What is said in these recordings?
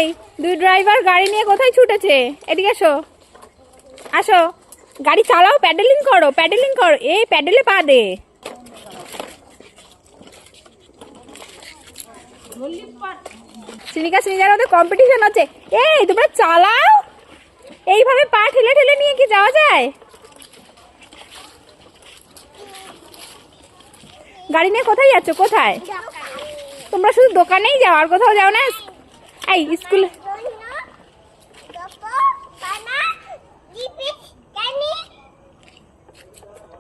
এই দুই ড্রাইভার গাড়ি নিয়ে কোথায় ছুটেছে? এদিকে এসো, আসো, গাড়ি চালাও, প্যাডেলিং করো, প্যাডেলিং করো, এই প্যাডেলে পা দে। শ্রীনিকা শ্রীজার মধ্যে কম্পিটিশন হচ্ছে। এই তোমরা চালাও, এইভাবে পা ঠেলে ঠেলে নিয়ে কি যাওয়া যায়? গাড়ি নিয়ে কোথায় যাচ্ছ? কোথায়? তোমরা শুধু দোকানেই যাও, আর কোথাও যাও না? এই স্কুলে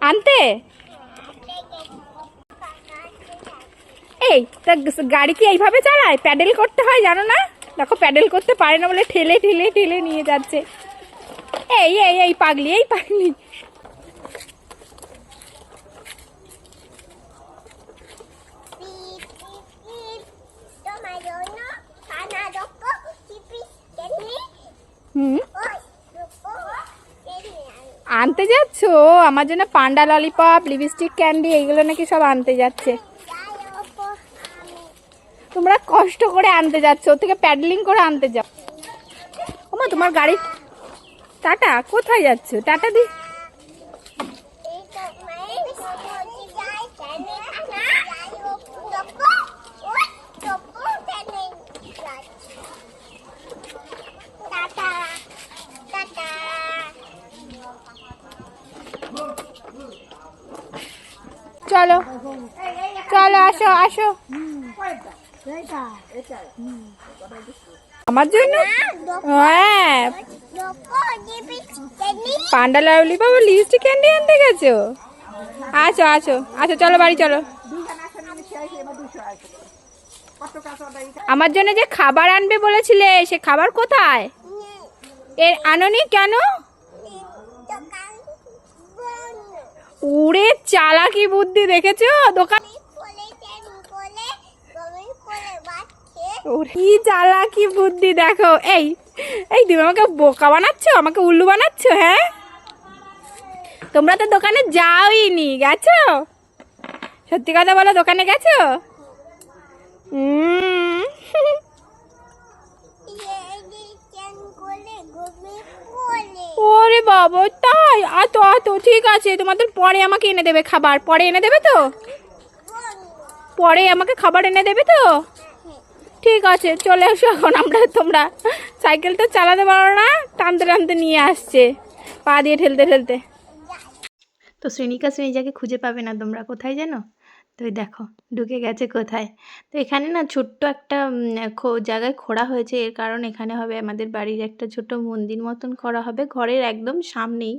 আনতে? এই তা গাড়ি কি এইভাবে চালায়? প্যাডেল করতে হয়, জানো না? দেখো প্যাডেল করতে পারে না বলে ঠেলে ঠেলে ঠেলে নিয়ে যাচ্ছে। এই এই এই পাগলি, এই পাগলি। আনতে যাচ্ছ আমার জন্য পান্ডা ললিপপ, লিপস্টিক, ক্যান্ডি, এইগুলো নাকি সব আনতে যাচ্ছে। তোমরা কষ্ট করে আনতে যাচ্ছ, ওর থেকে প্যাডলিং করে আনতে যাও। ওমা তোমার গাড়ি। টাটা, কোথায় যাচ্ছ? টাটা দি। চলো চলো, আসো আসো। আমার জন্য? হ্যাঁ, পান্ডা ললিপপ আর লিপস্টিক ক্যান্ডি আনতে গেছো? আসো আসো আসো, চলো বাড়ি চলো। আমার জন্য যে খাবার আনবে বলেছিলে, সে খাবার কোথায়? এর আনোনি কেন? উড়ে চালাকি বুদ্ধি দেখেছো? দোকান কি চালাকি বুদ্ধি দেখো। এই এই তুমি আমাকে বোকা বানাচ্ছ, আমাকে উল্লু বানাচ্ছ। হ্যাঁ, তোমরা তো দোকানে যাওইনি, গেছো? সত্যি কথা বলো, দোকানে গেছো? ওরে বাবা, তাই? আতো আতো, ঠিক আছে, তোমাদের পরে আমাকে এনে দেবে খাবার, পরে এনে দেবে তো? পরে আমাকে খাবার এনে দেবে তো? ঠিক আছে, চলে আসো এখন। তোমরা সাইকেল তো চালাতে পারো না, টানতে টানতে নিয়ে আসছে, পা দিয়ে ঠেলতে ঠেলতে। তো শ্রেণিকা শ্রেণিজাকে খুঁজে পাবে না তোমরা, কোথায় জানো? তো দেখো ঢুকে গেছে কোথায়। তো এখানে না ছোট্ট একটা জায়গায় খোঁড়া হয়েছে, এর কারণ এখানে হবে আমাদের বাড়ির একটা ছোট মন্দির মতন করা হবে, ঘরের একদম সামনেই।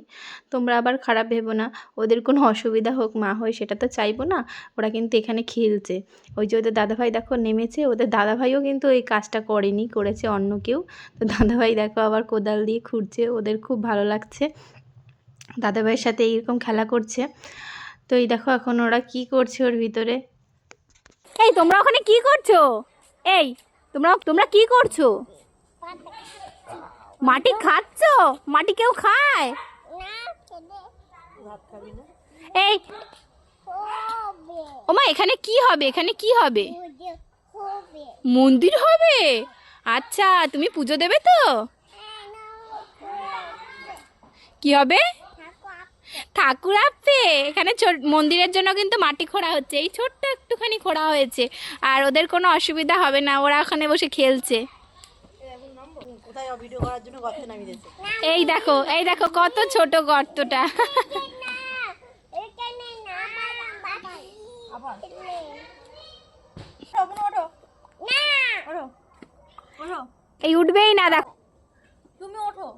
তোমরা আবার খারাপ ভেবো না, ওদের কোনো অসুবিধা হোক মা হয়, সেটা তো চাইবো না। ওরা কিন্তু এখানে খেলছে। ওই যে ওদের দাদাভাই দেখো নেমেছে, ওদের দাদাভাইও কিন্তু এই কাজটা করেনি, করেছে অন্য কেউ। তো দাদাভাই দেখো আবার কোদাল দিয়ে খুঁড়ছে, ওদের খুব ভালো লাগছে দাদাভাইয়ের সাথে এইরকম খেলা করছে। তো এই দেখো এখন ওরা কি করছে ওর ভিতরে। এই তোমরা ওখানে কি করছো? এই তোমরা কি করছো? মাটি খাচ্ছ? মাটি কেউ খায়? এই ওমা, এখানে কি হবে? এখানে কি হবে? মন্দির হবে? আচ্ছা, তুমি পুজো দেবে তো? কি হবে? ঠাকুর আসবে এখানে। মন্দিরের জন্য কিন্তু মাটি খোঁড়া হচ্ছে, এই ছোট্ট একটুখানি খোঁড়া হয়েছে, আর ওদের কোনো অসুবিধা হবে না, ওরা ওখানে বসে খেলছে। এই দেখো, এই দেখো কত ছোট গর্তটা। এই উঠবেই না, দেখো তুমি ওঠো।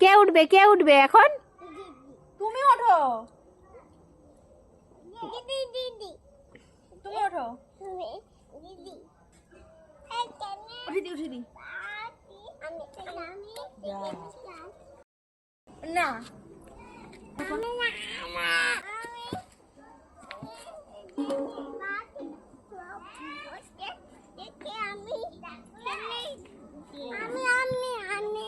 কে উঠবে? কে উঠবে এখন? তুমি ওঠো। তুমি ওঠো। উঠি দি না। আমি